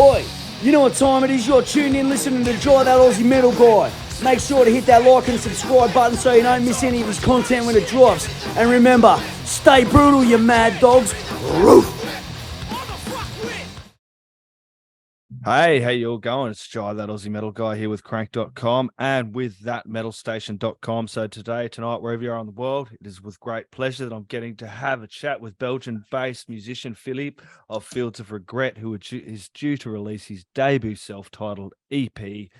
Oi, you know what time it is? You're tuned in listening to Dry That Aussie Metal Guy. Make sure to hit that like and subscribe button so you don't miss any of his content when it drops. And remember, stay brutal, you mad dogs. Roof. Hey, how you all going? It's Jai, that Aussie Metal Guy here with Crannk.com and with thatmetalstation.com. So tonight, wherever you are in the world, it is with great pleasure that I'm getting to have a chat with Belgian-based musician Filip of Fields of Regret, who is due to release his debut self-titled EP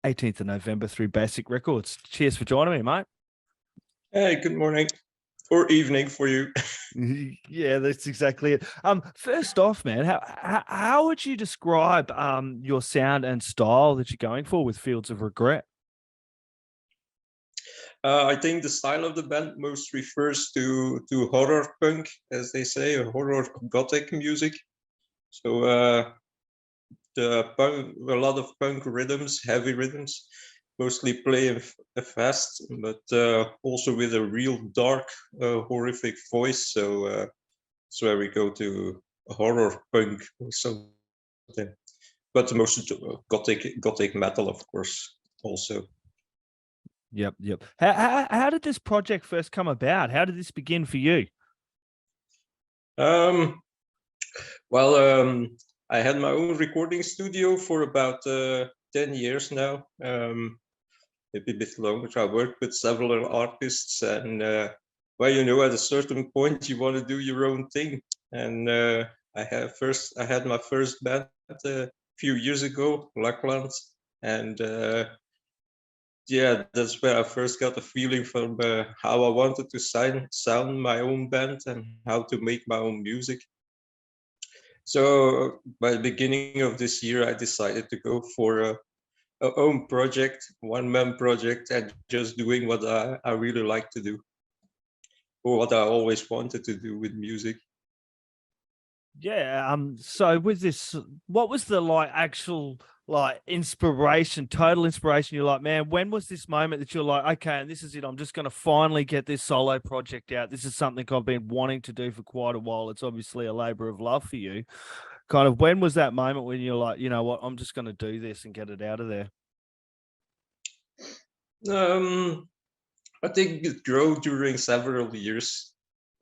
18th of November through Bassick Records. Cheers for joining me, mate. Hey, good morning. Or evening for you. Yeah, that's exactly it. First off, man, how would you describe your sound and style that you're going for with Fields of Regret? I think the style of the band most refers to horror punk, as they say, or horror gothic music. So a lot of punk rhythms, heavy rhythms, mostly play fast, but also with a real dark, horrific voice. So that's where we go to horror punk or something. But most gothic metal, of course, also. Yep. How did this project first come about? How did this begin for you? Well, I had my own recording studio for about 10 years now, maybe a bit longer. I worked with several artists, and well, you know, at a certain point, you want to do your own thing. And I had my first band a few years ago, Lackland, and yeah, that's where I first got the feeling from how I wanted to sound my own band and how to make my own music. So by the beginning of this year, I decided to go for a own project, one-man project, and just doing what I really like to do, or what I always wanted to do with music. Yeah. So with this, what was the actual inspiration, total inspiration? You're like, man, when was this moment that you're like, okay, and this is it, I'm just going to finally get this solo project out. This is something I've been wanting to do for quite a while. It's obviously a labor of love for you. Kind of, when was that moment when you're like, you know what, I'm just going to do this and get it out of there? I think it grew during several years.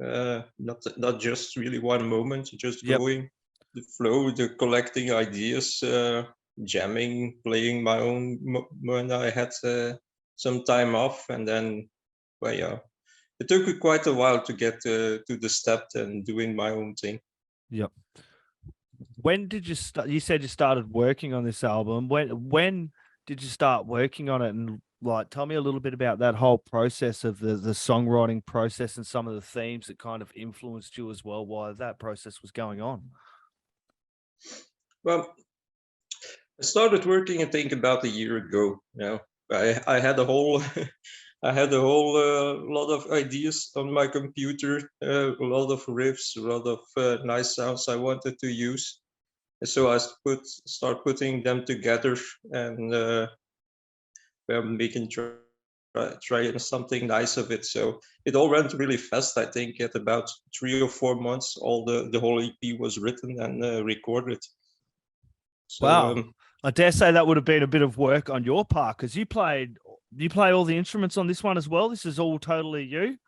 Not just really one moment, just going the flow, the collecting ideas, jamming, playing my own when I had some time off, and then, well, yeah, it took me quite a while to get to the step and doing my own thing. Yep. When did you start? You said you started working on this album. When did you start working on it? And tell me a little bit about that whole process of the songwriting process and some of the themes that kind of influenced you as well while that process was going on. Well, I started working, I think, about a year ago. Now, I had a whole I had a whole lot of ideas on my computer, a lot of riffs, a lot of nice sounds I wanted to use. And so I start putting them together and trying something nice of it. So it all went really fast. I think at about 3 or 4 months, the whole EP was written and recorded. So, wow. I dare say that would have been a bit of work on your part, because you play all the instruments on this one as well. This is all totally you.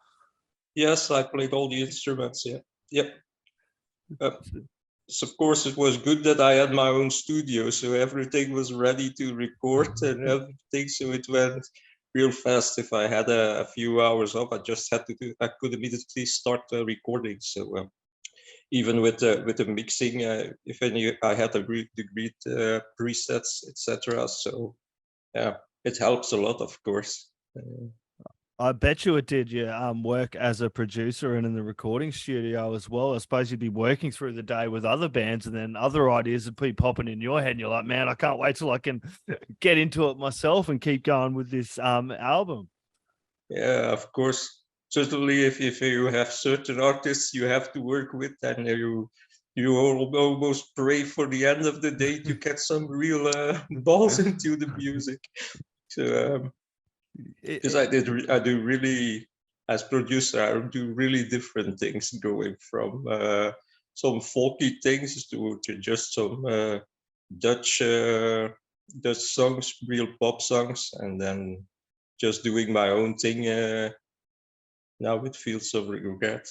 Yes, I played all the instruments. Yeah. Yep. So of course, it was good that I had my own studio, so everything was ready to record and everything. So it went real fast. If I had a few hours off, I just had to I could immediately start recording. So even with the mixing, if any, I had agreed presets, etc. So yeah, it helps a lot, of course. I bet you it did. You work as a producer and in the recording studio as well. I suppose you'd be working through the day with other bands, and then other ideas would be popping in your head. And you're like, man, I can't wait till I can get into it myself and keep going with this album. Yeah, of course. Certainly, if you have certain artists you have to work with, and you almost pray for the end of the day to get some real balls into the music. So because I do really, as producer, I do really different things, going from some folky things to just some Dutch Dutch songs, real pop songs, and then just doing my own thing now with Fields of Regret.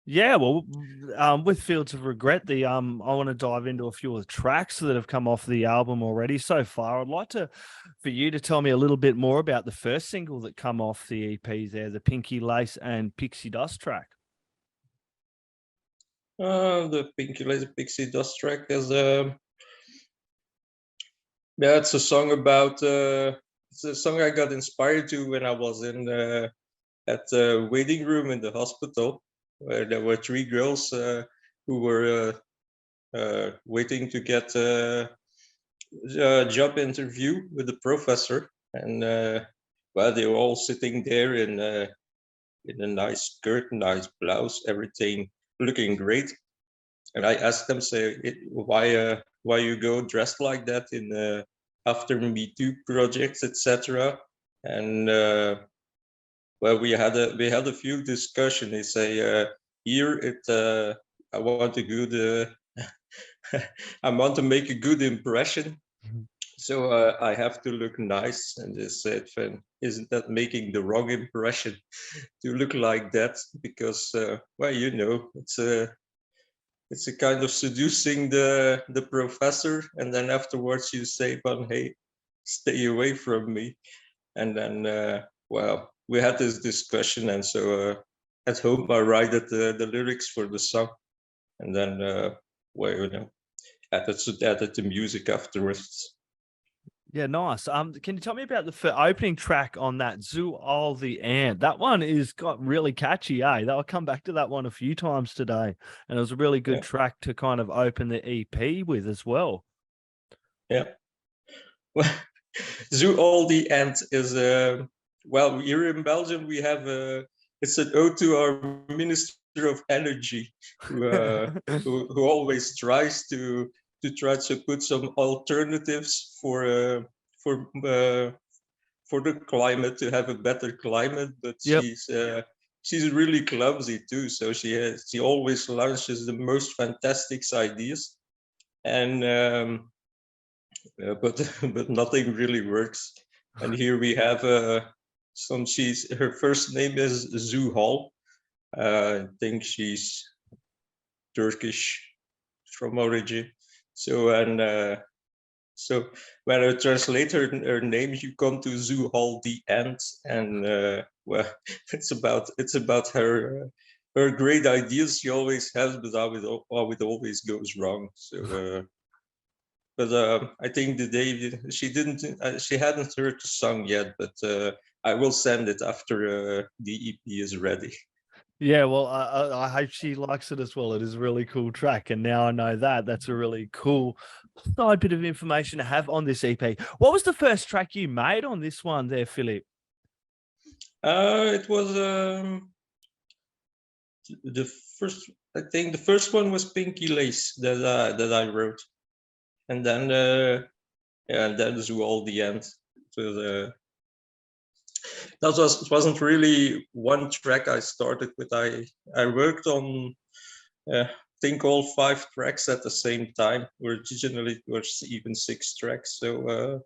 Yeah, well, with Fields of Regret, I want to dive into a few of the tracks that have come off the album already so far. I'd like for you to tell me a little bit more about the first single that come off the EP there, the Pinky Lace and Pixie Dust track. The Pinky Lace Pixie Dust track is it's a song about it's a song I got inspired to when I was in at the waiting room in the hospital, where there were three girls who were waiting to get a job interview with the professor, and they were all sitting there in a nice skirt, nice blouse, everything looking great. And I asked them, why you go dressed like that in after MeToo projects, etc. And we had a few discussions. They say here I want a good I want to make a good impression. So I have to look nice, and they said, "Isn't that making the wrong impression to look like that?" Because it's a kind of seducing the professor, and then afterwards you say, "But hey, stay away from me." And then we had this discussion, and so at home I write the lyrics for the song, and then added the music afterwards. Yeah, nice. Can you tell me about the opening track on that, Zoo All the Ant? That one got really catchy, eh? I'll come back to that one a few times today, and it was a really good track to kind of open the EP with as well. Yeah. Well, Zoo All the Ant is here in Belgium we have it's an ode to our Minister of Energy, who always tries to put some alternatives for the climate, to have a better climate, but she's really clumsy too. So she always launches the most fantastic ideas, and but nothing really works. And here we have her first name is Zuhal. I think she's Turkish from origin. So so when I translate her name, you come to Zuhal the Ant, and it's about her great ideas she always has, but how it always goes wrong. So but I think the day she hadn't heard the song yet, but I will send it after the EP is ready. Yeah, well, I hope she likes it as well. It is a really cool track, and now I know that's a really cool side bit of information to have on this EP. What was the first track you made on this one there, Filip? It was the first. I think the first one was Pinky Lace that I wrote, and then that was all the end. So it wasn't really one track I started with. I worked on I think all 5 tracks at the same time. Originally it was even 6 tracks. So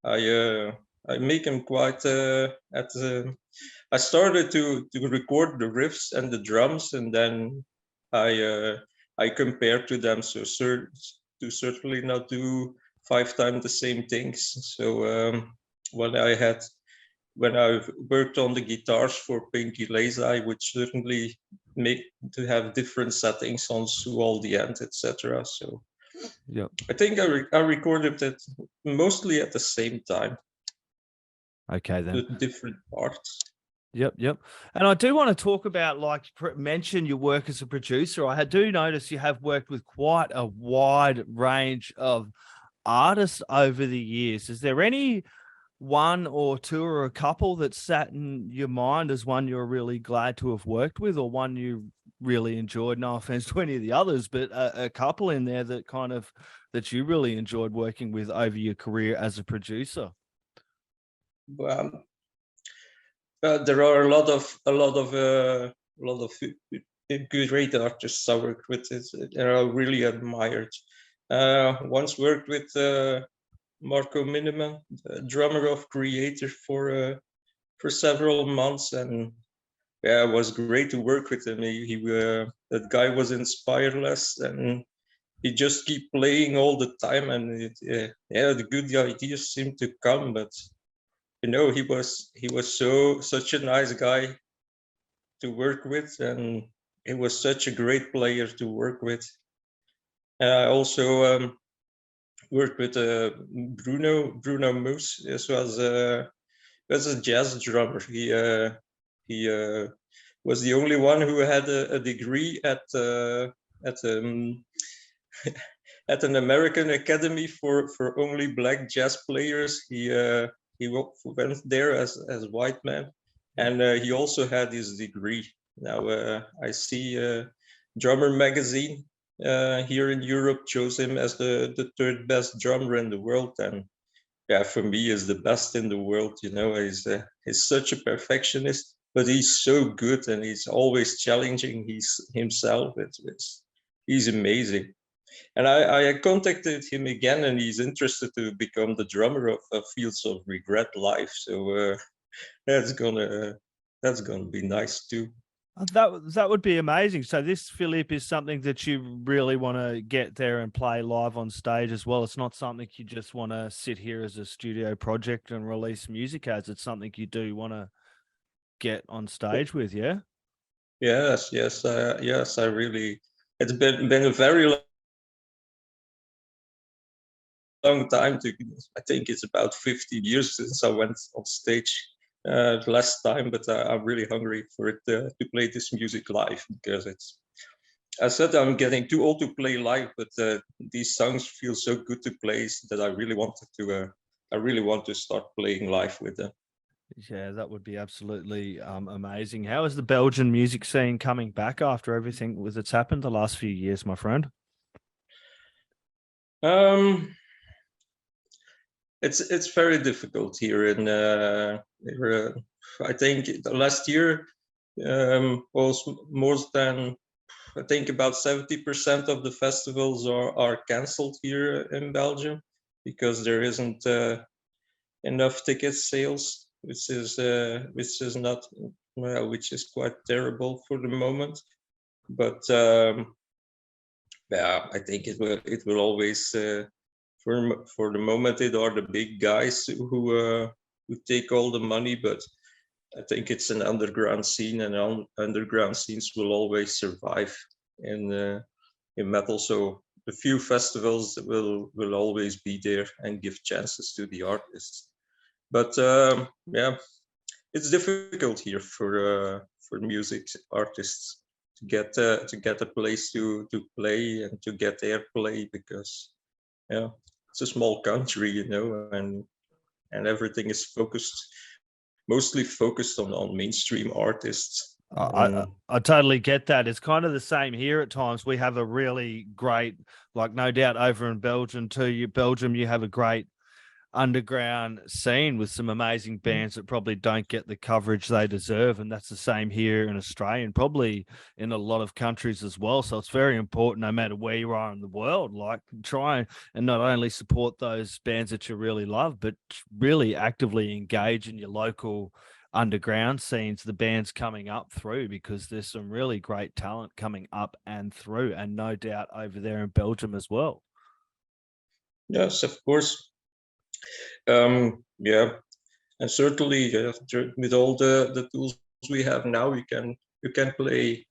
I make them quite I started to record the riffs and the drums, and then I compared to them, so to certainly not do 5 times the same things. So when I worked on the guitars for Pinky Lace, I would certainly make to have different settings on Sue All the End, etc. So I think I recorded it mostly at the same time. Okay, then. The different parts. Yep. And I do want to talk about, mention your work as a producer. I do notice you have worked with quite a wide range of artists over the years. Is there any one or two or a couple that sat in your mind as one you're really glad to have worked with, or one you really enjoyed? No offense to any of the others, but a couple in there that you really enjoyed working with over your career as a producer. Well, there are a lot of great artists I worked with. I really admired. Once worked with Marco Minneman, the drummer of KREATOR, for several months, and yeah, it was great to work with him. That guy was inspireless, and he just keep playing all the time, and the good ideas seemed to come. But he was such a nice guy to work with, and he was such a great player to work with. I also worked with Bruno Meeus. This was a jazz drummer. He was the only one who had a degree at at an American academy for only black jazz players. He went there as white man, and he also had his degree. Now I see Drummer magazine here in Europe chose him as the third best drummer in the world, and yeah, for me, is the best in the world. He's such a perfectionist, but he's so good, and he's always challenging himself. He's amazing. And I contacted him again, and he's interested to become the drummer of Fields of Regret live. So that's gonna be nice too. That would be amazing. So this, Filip, is something that you really want to get there and play live on stage as well. It's not something you just want to sit here as a studio project and release music as. It's something you do want to get on stage with, yeah? Yes. I really. It's been a very long time I think it's about 15 years since I went on stage last time, but I'm really hungry for it to play this music live, because I said I'm getting too old to play live, but these songs feel so good to play that I really want to start playing live with them. Yeah, that would be absolutely amazing. How is the Belgian music scene coming back after everything that's happened the last few years, my friend? It's very difficult here in I think last year was more than, I think about 70% of the festivals are cancelled here in Belgium, because there isn't enough ticket sales, which is not which is quite terrible for the moment. But yeah, I think it will always for the moment it are the big guys who take all the money, but I think it's an underground scene, and underground scenes will always survive in metal. So the few festivals will always be there and give chances to the artists. But yeah, it's difficult here for music artists to get a place to play and to get airplay, because yeah, it's a small country, and everything is mostly focused on mainstream artists. I totally get that. It's kind of the same here at times. We have a really great, like, no doubt over in Belgium too. You have a great underground scene with some amazing bands that probably don't get the coverage they deserve, and that's the same here in Australia and probably in a lot of countries as well. So it's very important, no matter where you are in the world, like, try and not only support those bands that you really love, but really actively engage in your local underground scenes, the bands coming up through, because there's some really great talent coming up and through, and no doubt over there in Belgium as well. Yes, of course. Yeah, and certainly with all the tools we have now, you can play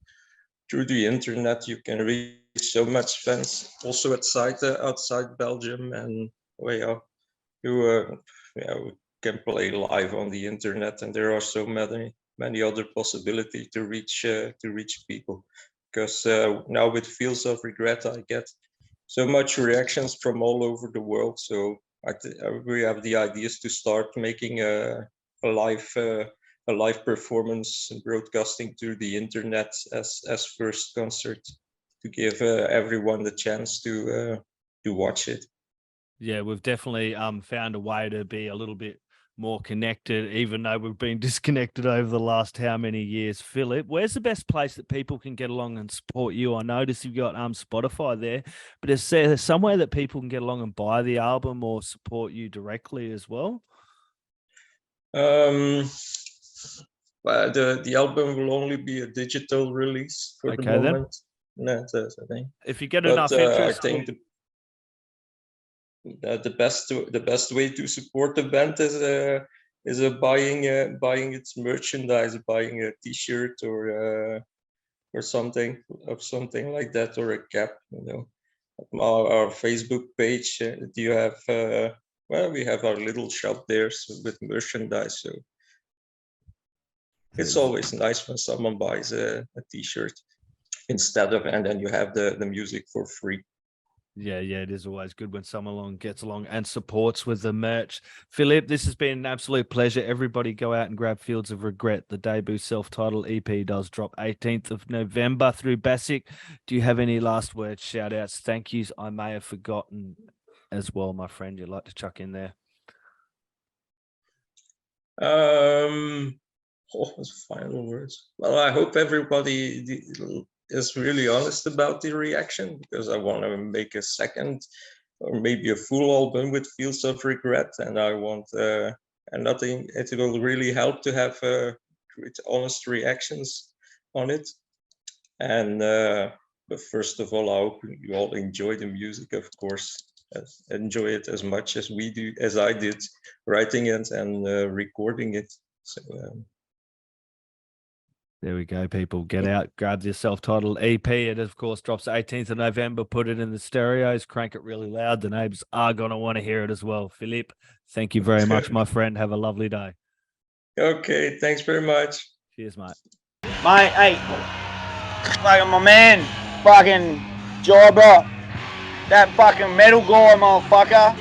through the internet. You can reach so much fans also outside Belgium, and well, you can play live on the internet, and there are so many other possibilities to reach people. Because now with Fields of Regret, I get so much reactions from all over the world. So we have the ideas to start making a live performance and broadcasting through the internet as first concert, to give everyone the chance to watch it. Yeah, we've definitely found a way to be a little bit more connected, even though we've been disconnected over the last how many years. Filip, where's the best place that people can get along and support you? I notice you've got Spotify there, but is there somewhere that people can get along and buy the album or support you directly as well? Well, the album will only be a digital release for the moment. That's the thing. If you get enough interest, I think the best way to support the band is buying its merchandise, buying a T-shirt or something like that, or a cap. Our Facebook page. Do you have? We have our little shop there with merchandise. So it's always nice when someone buys a T-shirt instead of, and then you have the music for free. Yeah, it is always good when someone gets along and supports with the merch. Filip, this has been an absolute pleasure. Everybody go out and grab Fields of Regret. The debut self-titled EP does drop 18th of November through Bassick. Do you have any last words, shout-outs, thank yous I may have forgotten as well, my friend, you'd like to chuck in there? Final words. Well, I hope everybody is really honest about the reaction, because I want to make a second or maybe a full album with Fields of Regret, and I want and nothing. It will really help to have honest reactions on it. And but first of all, I hope you all enjoy the music, of course. Enjoy it as much as we do, as I did, writing it and recording it. So. There we go, people. Get out, grab your self-titled EP. It, of course, drops 18th of November. Put it in the stereos. Crank it really loud. The neighbors are going to want to hear it as well. Filip, thank you very much, my friend. Have a lovely day. Okay, thanks very much. Cheers, mate. Mate, hey, fucking my man, fucking Jobber, that fucking metal guy, motherfucker.